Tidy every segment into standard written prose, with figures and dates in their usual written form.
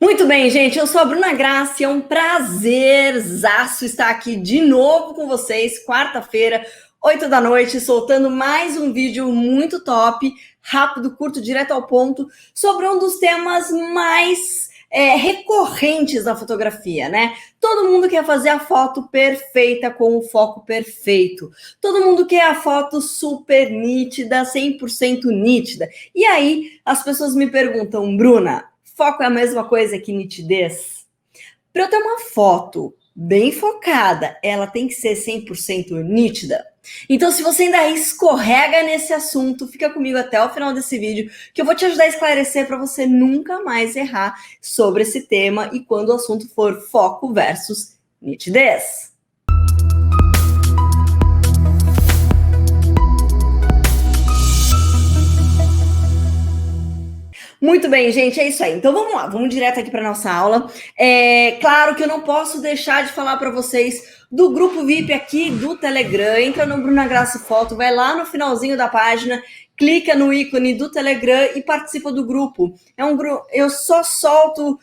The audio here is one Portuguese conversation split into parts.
Muito bem, gente, eu sou a Bruna Grassi, é um prazerzaço estar aqui de novo com vocês, quarta-feira, 8 da noite, soltando mais um vídeo muito top, rápido, curto, direto ao ponto, sobre um dos temas mais recorrentes da fotografia, né? Todo mundo quer fazer a foto perfeita com o foco perfeito. Todo mundo quer a foto super nítida, 100% nítida. E aí, as pessoas me perguntam, Bruna, foco é a mesma coisa que nitidez? Para eu ter uma foto bem focada, ela tem que ser 100% nítida? Então, se você ainda escorrega nesse assunto, fica comigo até o final desse vídeo, que eu vou te ajudar a esclarecer para você nunca mais errar sobre esse tema e quando o assunto for foco versus nitidez. Muito bem, gente, é isso aí. Então vamos lá, vamos direto aqui para nossa aula. Claro que eu não posso deixar de falar para vocês do grupo VIP aqui do Telegram. Entra no Bruna Grassi Foto, vai lá no finalzinho da página, clica no ícone do Telegram e participa do grupo. É um grupo, eu só solto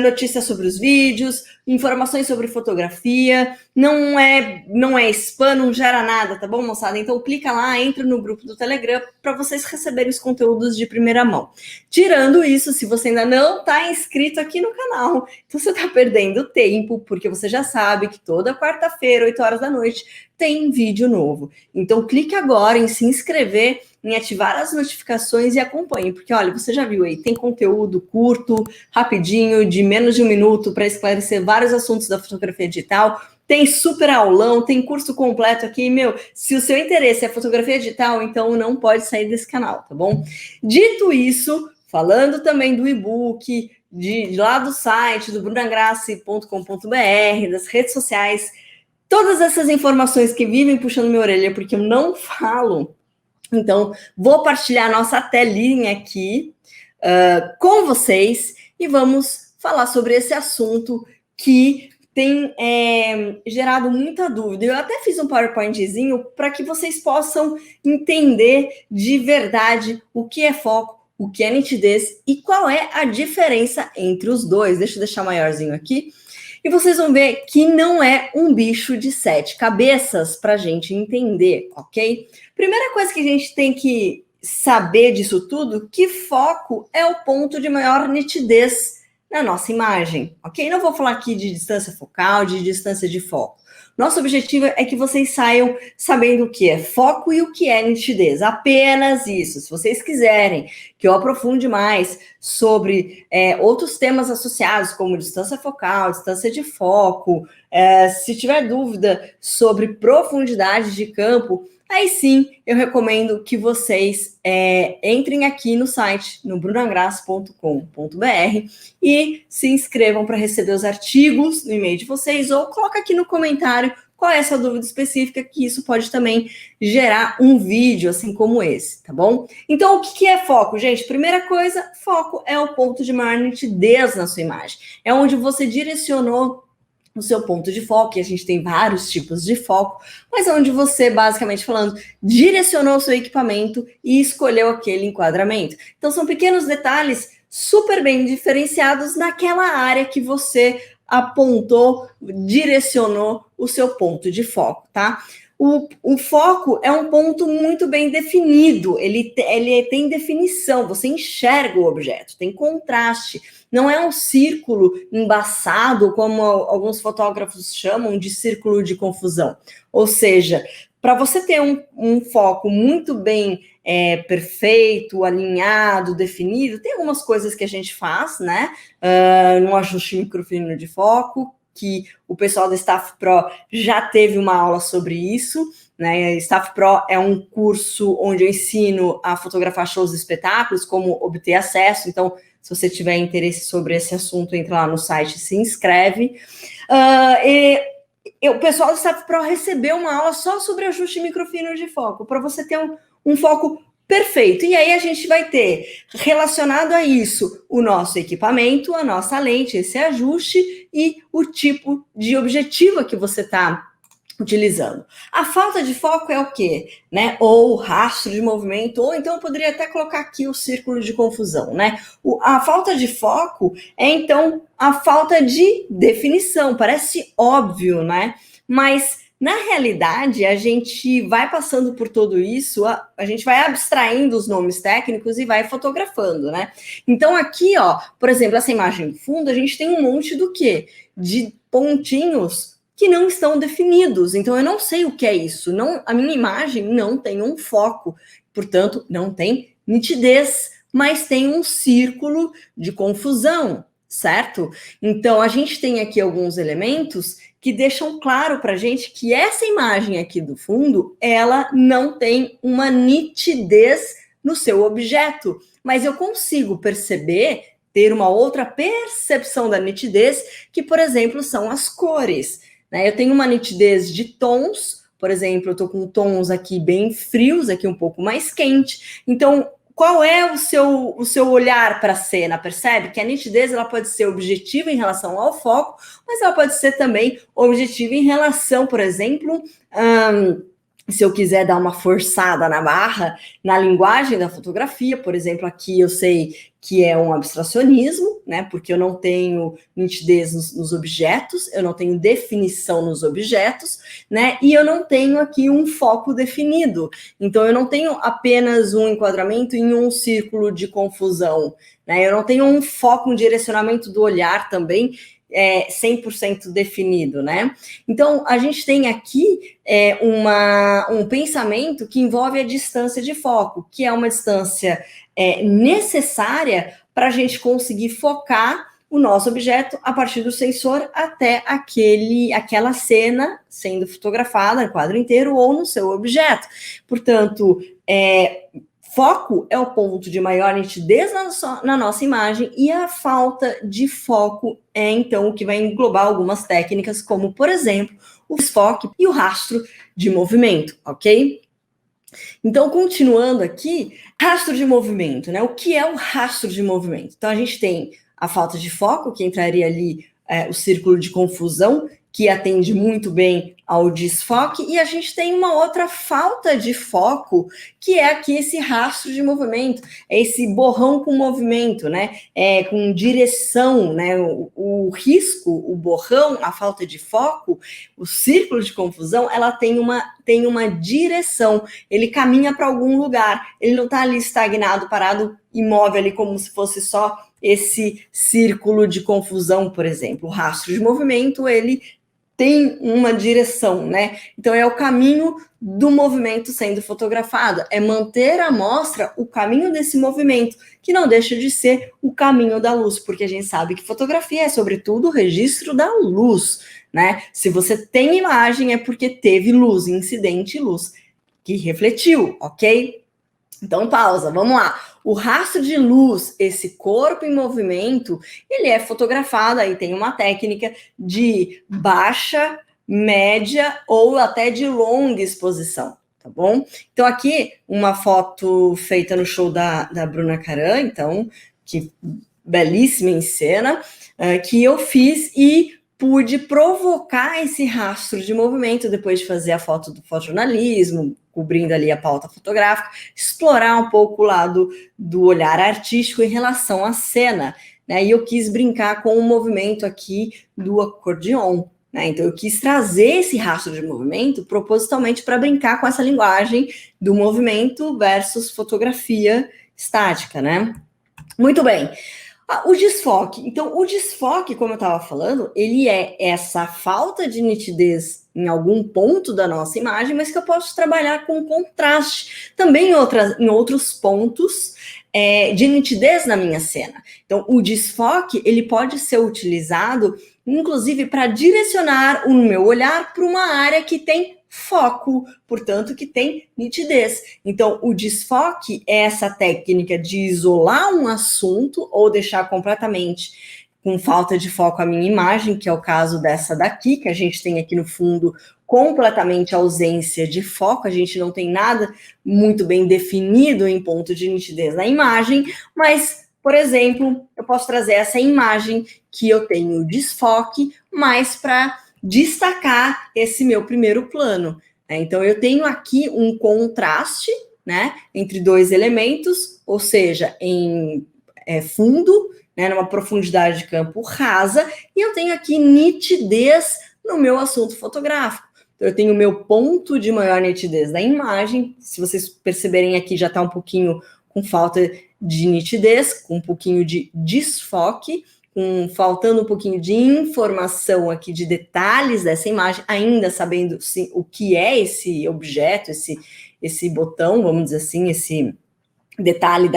notícias sobre os vídeos, informações sobre fotografia, não é spam, não gera nada, tá bom, moçada? Então clica lá, entra no grupo do Telegram para vocês receberem os conteúdos de primeira mão. Tirando isso, se você ainda não está inscrito aqui no canal, então você está perdendo tempo, porque você já sabe que toda quarta-feira, 8 horas da noite, tem vídeo novo. Então clique agora em se inscrever, em ativar as notificações e acompanhe, porque olha, você já viu aí, tem conteúdo curto, rapidinho, de menos de um minuto para esclarecer vários assuntos da fotografia digital. Tem super aulão, tem curso completo aqui. Meu, se o seu interesse é fotografia digital, então não pode sair desse canal, tá bom? Dito isso, falando também do e-book, de lá do site, do brunagrassi.com.br, das redes sociais, todas essas informações que vivem puxando minha orelha, porque eu não falo. Então, vou partilhar nossa telinha aqui com vocês e vamos falar sobre esse assunto que tem gerado muita dúvida. Eu até fiz um PowerPointzinho para que vocês possam entender de verdade o que é foco, o que é nitidez e qual é a diferença entre os dois. Deixa eu deixar maiorzinho aqui. E vocês vão ver que não é um bicho de 7 cabeças para a gente entender, ok? Primeira coisa que a gente tem que saber disso tudo, que foco é o ponto de maior nitidez na nossa imagem, ok? Não vou falar aqui de distância focal, de distância de foco. Nosso objetivo é que vocês saiam sabendo o que é foco e o que é nitidez. Apenas isso. Se vocês quiserem que eu aprofunde mais sobre outros temas associados, como distância focal, distância de foco, se tiver dúvida sobre profundidade de campo, aí sim, eu recomendo que vocês entrem aqui no site, no brunagrassi.com.br e se inscrevam para receber os artigos no e-mail de vocês ou coloca aqui no comentário qual é essa dúvida específica, que isso pode também gerar um vídeo assim como esse, tá bom? Então, o que é foco, gente? Primeira coisa, foco é o ponto de maior nitidez na sua imagem. É onde você direcionou o seu ponto de foco, e a gente tem vários tipos de foco, mas onde você, basicamente falando, direcionou o seu equipamento e escolheu aquele enquadramento. Então, são pequenos detalhes super bem diferenciados naquela área que você apontou, direcionou o seu ponto de foco, tá? O foco é um ponto muito bem definido, ele tem definição, você enxerga o objeto, tem contraste. Não é um círculo embaçado, como alguns fotógrafos chamam de círculo de confusão. Ou seja, para você ter um foco muito bem perfeito, alinhado, definido, tem algumas coisas que a gente faz, né? No ajuste microfino de foco, que o pessoal da Staff Pro já teve uma aula sobre isso, né? Staff Pro é um curso onde eu ensino a fotografar shows e espetáculos, como obter acesso. Então, se você tiver interesse sobre esse assunto, entra lá no site e se inscreve. O pessoal do Staff Pro recebeu uma aula só sobre ajuste microfino de foco, para você ter um foco perfeito. E aí a gente vai ter, relacionado a isso, o nosso equipamento, a nossa lente, esse ajuste e o tipo de objetivo que você está utilizando. A falta de foco é o quê? Né? Ou rastro de movimento, ou então eu poderia até colocar aqui o círculo de confusão, né? A falta de foco é, então, a falta de definição. Parece óbvio, né? Mas, na realidade, a gente vai passando por tudo isso, a gente vai abstraindo os nomes técnicos e vai fotografando, né? Então, aqui, ó, por exemplo, essa imagem do fundo, a gente tem um monte do quê? De pontinhos que não estão definidos. Então, eu não sei o que é isso. Não, a minha imagem não tem um foco, portanto, não tem nitidez, mas tem um círculo de confusão, certo? Então, a gente tem aqui alguns elementos que deixam claro para a gente que essa imagem aqui do fundo, ela não tem uma nitidez no seu objeto, mas eu consigo perceber, ter uma outra percepção da nitidez, que, por exemplo, são as cores. Eu tenho uma nitidez de tons, por exemplo, eu estou com tons aqui bem frios, aqui um pouco mais quente. Então, qual é o seu olhar para a cena? Percebe que a nitidez ela pode ser objetiva em relação ao foco, mas ela pode ser também objetiva em relação, por exemplo, se eu quiser dar uma forçada na barra, na linguagem da fotografia, por exemplo, aqui eu sei que é um abstracionismo, né? Porque eu não tenho nitidez nos objetos, eu não tenho definição nos objetos, né? E eu não tenho aqui um foco definido. Então, eu não tenho apenas um enquadramento em um círculo de confusão, né? Eu não tenho um foco, um direcionamento do olhar também 100% definido, né? Então, a gente tem aqui um pensamento que envolve a distância de foco, que é uma distância necessária para a gente conseguir focar o nosso objeto a partir do sensor até aquela cena sendo fotografada no quadro inteiro ou no seu objeto. Portanto, foco é o ponto de maior nitidez na nossa imagem e a falta de foco é, então, o que vai englobar algumas técnicas, como, por exemplo, o desfoque e o rastro de movimento, ok? Então, continuando aqui, rastro de movimento, né? O que é o rastro de movimento? Então, a gente tem a falta de foco, que entraria ali o círculo de confusão, que atende muito bem ao desfoque, e a gente tem uma outra falta de foco, que é aqui esse rastro de movimento, é esse borrão com movimento, né? Com direção, né? O risco, o borrão, a falta de foco, o círculo de confusão, ela tem uma direção, ele caminha para algum lugar, ele não está ali estagnado, parado, imóvel ali, como se fosse só esse círculo de confusão, por exemplo. O rastro de movimento, ele tem uma direção, né? Então, é o caminho do movimento sendo fotografado, é manter à mostra o caminho desse movimento, que não deixa de ser o caminho da luz, porque a gente sabe que fotografia é, sobretudo, o registro da luz, né? Se você tem imagem, é porque teve luz, incidente luz, que refletiu, ok? Então, pausa, vamos lá. O rastro de luz, esse corpo em movimento, ele é fotografado, aí tem uma técnica de baixa, média ou até de longa exposição, tá bom? Então, aqui, uma foto feita no show da Bruna Caran, então, que belíssima em cena, que eu fiz e pude provocar esse rastro de movimento depois de fazer a foto do fotojornalismo, cobrindo ali a pauta fotográfica, explorar um pouco o lado do olhar artístico em relação à cena, né? E eu quis brincar com o movimento aqui do acordeon, né? Então eu quis trazer esse rastro de movimento propositalmente para brincar com essa linguagem do movimento versus fotografia estática, né? Muito bem. O desfoque. Então, o desfoque, como eu estava falando, ele é essa falta de nitidez em algum ponto da nossa imagem, mas que eu posso trabalhar com contraste também em outros pontos de nitidez na minha cena. Então, o desfoque, ele pode ser utilizado, inclusive, para direcionar o meu olhar para uma área que tem foco, portanto, que tem nitidez. Então, o desfoque é essa técnica de isolar um assunto ou deixar completamente com falta de foco a minha imagem, que é o caso dessa daqui, que a gente tem aqui no fundo completamente ausência de foco, a gente não tem nada muito bem definido em ponto de nitidez na imagem, mas, por exemplo, eu posso trazer essa imagem que eu tenho desfoque, mais para destacar esse meu primeiro plano. Né? Então, eu tenho aqui um contraste, né, entre dois elementos, ou seja, em fundo, né, numa profundidade de campo rasa, e eu tenho aqui nitidez no meu assunto fotográfico. Então, eu tenho o meu ponto de maior nitidez da imagem. Se vocês perceberem aqui, já está um pouquinho com falta de nitidez, com um pouquinho de desfoque, faltando um pouquinho de informação aqui, de detalhes dessa imagem, ainda sabendo sim, o que é esse objeto, esse botão, vamos dizer assim, esse detalhe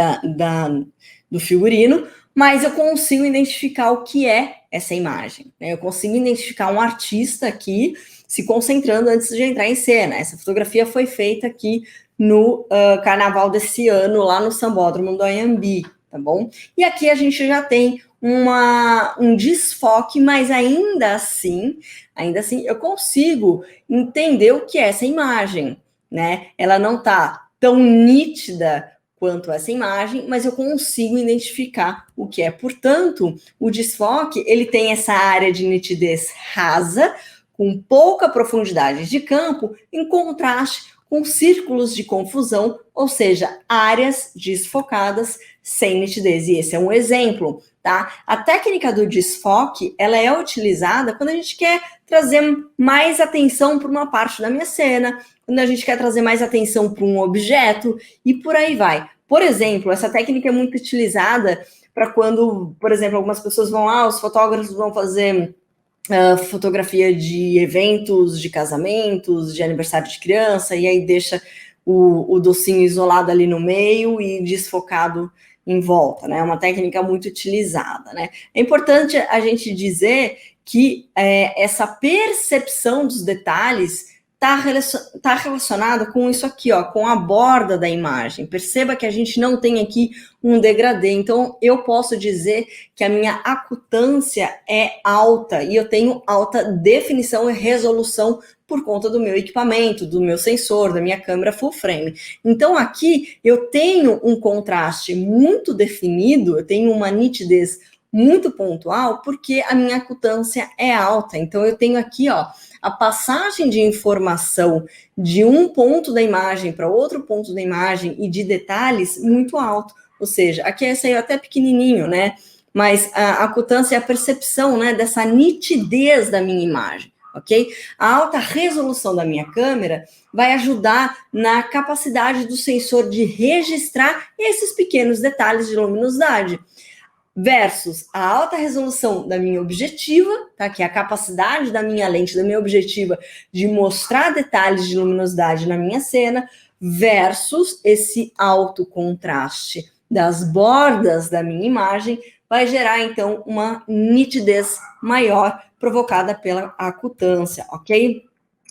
do figurino, mas eu consigo identificar o que é essa imagem. Né? Eu consigo identificar um artista aqui se concentrando antes de entrar em cena. Essa fotografia foi feita aqui no carnaval desse ano, lá no Sambódromo do Anhembi, tá bom? E aqui a gente já tem um desfoque, mas ainda assim, eu consigo entender o que é essa imagem, né? Ela não está tão nítida quanto essa imagem, mas eu consigo identificar o que é. Portanto, o desfoque, ele tem essa área de nitidez rasa, com pouca profundidade de campo, em contraste com círculos de confusão, ou seja, áreas desfocadas sem nitidez. E esse é um exemplo, tá? A técnica do desfoque, ela é utilizada quando a gente quer trazer mais atenção para uma parte da minha cena, quando a gente quer trazer mais atenção para um objeto, e por aí vai. Por exemplo, essa técnica é muito utilizada para quando, por exemplo, algumas pessoas vão lá, os fotógrafos vão fazer fotografia de eventos, de casamentos, de aniversário de criança, e aí deixa o docinho isolado ali no meio e desfocado em volta, né? É uma técnica muito utilizada, né? É importante a gente dizer que essa percepção dos detalhes está relacionada com isso aqui, ó, com a borda da imagem. Perceba que a gente não tem aqui um degradê. Então, eu posso dizer que a minha acutância é alta e eu tenho alta definição e resolução por conta do meu equipamento, do meu sensor, da minha câmera full frame. Então, aqui eu tenho um contraste muito definido, eu tenho uma nitidez muito pontual, porque a minha acutância é alta. Então, eu tenho aqui, ó, a passagem de informação de um ponto da imagem para outro ponto da imagem e de detalhes muito alto. Ou seja, aqui esse aí é até pequenininho, né? Mas a acutância é a percepção, né, dessa nitidez da minha imagem, ok? A alta resolução da minha câmera vai ajudar na capacidade do sensor de registrar esses pequenos detalhes de luminosidade. Versus a alta resolução da minha objetiva, tá? Que é a capacidade da minha lente, da minha objetiva, de mostrar detalhes de luminosidade na minha cena, versus esse alto contraste das bordas da minha imagem, vai gerar, então, uma nitidez maior provocada pela acutância, ok?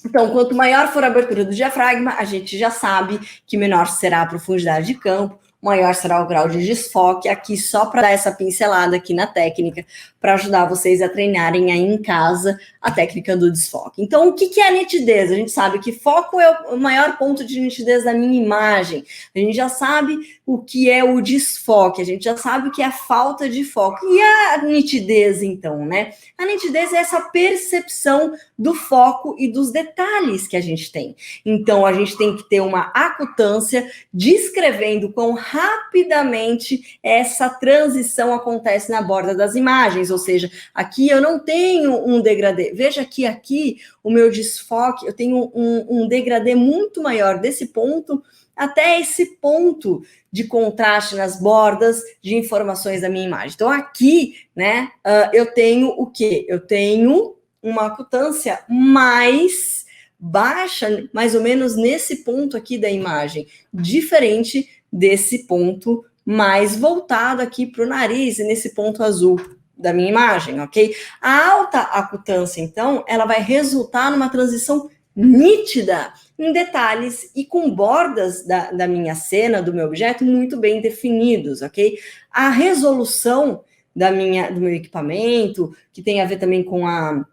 Então, quanto maior for a abertura do diafragma, a gente já sabe que menor será a profundidade de campo, maior será o grau de desfoque, aqui só para dar essa pincelada aqui na técnica, para ajudar vocês a treinarem aí em casa a técnica do desfoque. Então, o que é a nitidez? A gente sabe que foco é o maior ponto de nitidez da minha imagem, a gente já sabe o que é o desfoque, a gente já sabe o que é a falta de foco. E a nitidez, então, né? A nitidez é essa percepção do foco e dos detalhes que a gente tem. Então, a gente tem que ter uma acutância descrevendo quão rapidamente essa transição acontece na borda das imagens, ou seja, aqui eu não tenho um degradê. Veja que aqui o meu desfoque, eu tenho um degradê muito maior desse ponto até esse ponto de contraste nas bordas de informações da minha imagem. Então, aqui, né, eu tenho o quê? Eu tenho uma acutância mais baixa, mais ou menos nesse ponto aqui da imagem, diferente desse ponto mais voltado aqui para o nariz, nesse ponto azul da minha imagem, ok? A alta acutância, então, ela vai resultar numa transição nítida em detalhes e com bordas da minha cena, do meu objeto, muito bem definidos, ok? A resolução do meu equipamento, que tem a ver também com a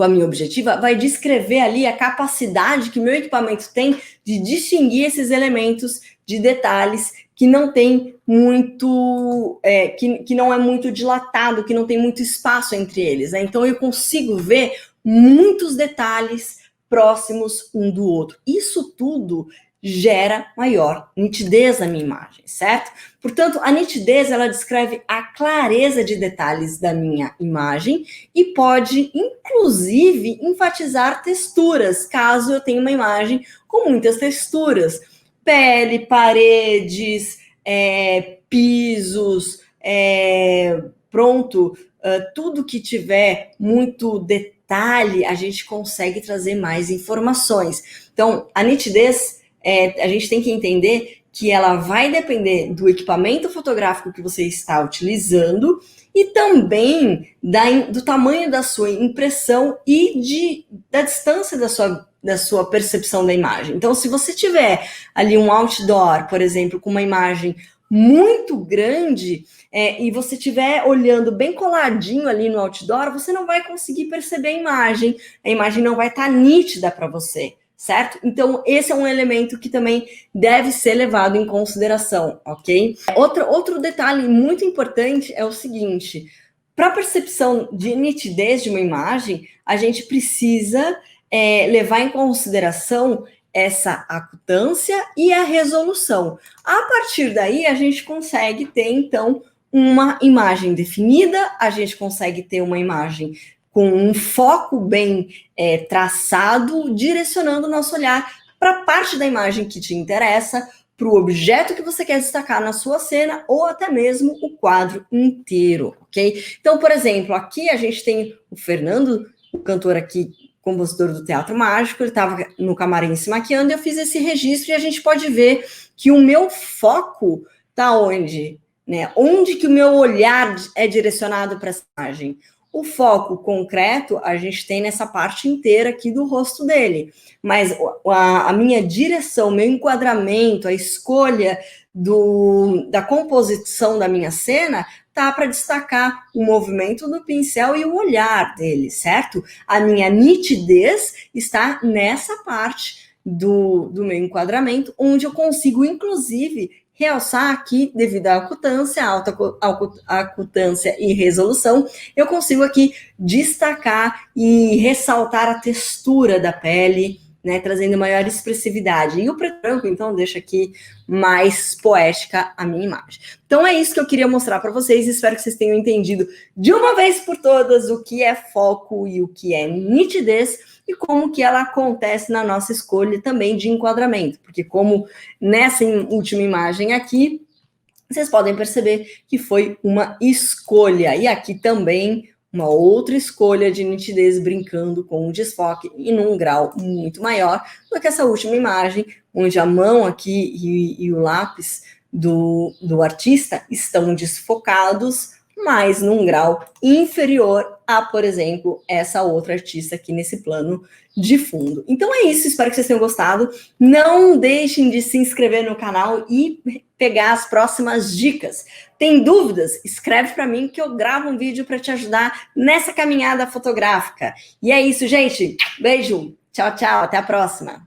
minha objetiva, vai descrever ali a capacidade que meu equipamento tem de distinguir esses elementos de detalhes que não tem muito, que não é muito dilatado, que não tem muito espaço entre eles, né? Então eu consigo ver muitos detalhes próximos um do outro. Isso tudo gera maior nitidez na minha imagem, certo? Portanto, a nitidez, ela descreve a clareza de detalhes da minha imagem e pode, inclusive, enfatizar texturas, caso eu tenha uma imagem com muitas texturas. Pele, paredes, pisos, tudo que tiver muito detalhe, a gente consegue trazer mais informações. Então, a nitidez, a gente tem que entender que ela vai depender do equipamento fotográfico que você está utilizando e também do tamanho da sua impressão e da distância da sua percepção da imagem. Então, se você tiver ali um outdoor, por exemplo, com uma imagem muito grande, e você estiver olhando bem coladinho ali no outdoor, você não vai conseguir perceber a imagem não vai estar nítida para você, certo? Então, esse é um elemento que também deve ser levado em consideração, ok? Outro detalhe muito importante é o seguinte: para a percepção de nitidez de uma imagem, a gente precisa levar em consideração essa acutância e a resolução. A partir daí, a gente consegue ter, então, uma imagem definida, a gente consegue ter uma imagem com um foco bem traçado, direcionando o nosso olhar para a parte da imagem que te interessa, para o objeto que você quer destacar na sua cena, ou até mesmo o quadro inteiro, ok? Então, por exemplo, aqui a gente tem o Fernando, o cantor aqui, compositor do Teatro Mágico, ele estava no camarim se maquiando, e eu fiz esse registro, e a gente pode ver que o meu foco está onde? Né? Onde que o meu olhar é direcionado para essa imagem? O foco concreto a gente tem nessa parte inteira aqui do rosto dele, mas a minha direção, meu enquadramento, a escolha da composição da minha cena tá para destacar o movimento do pincel e o olhar dele, certo? A minha nitidez está nessa parte do meu enquadramento, onde eu consigo, inclusive, realçar aqui, devido à acutância, alta acutância e resolução, eu consigo aqui destacar e ressaltar a textura da pele, né, trazendo maior expressividade. E o preto e branco, então, deixa aqui mais poética a minha imagem. Então, é isso que eu queria mostrar para vocês. Espero que vocês tenham entendido de uma vez por todas o que é foco e o que é nitidez e como que ela acontece na nossa escolha também de enquadramento. Porque como nessa última imagem aqui, vocês podem perceber que foi uma escolha. E aqui também uma outra escolha de nitidez brincando com o desfoque e num grau muito maior do que essa última imagem, onde a mão aqui e o lápis do artista estão desfocados, mas num grau inferior a, por exemplo, essa outra artista aqui nesse plano de fundo. Então é isso, espero que vocês tenham gostado. Não deixem de se inscrever no canal e pegar as próximas dicas. Tem dúvidas? Escreve para mim que eu gravo um vídeo para te ajudar nessa caminhada fotográfica. E é isso, gente. Beijo. Tchau, tchau. Até a próxima.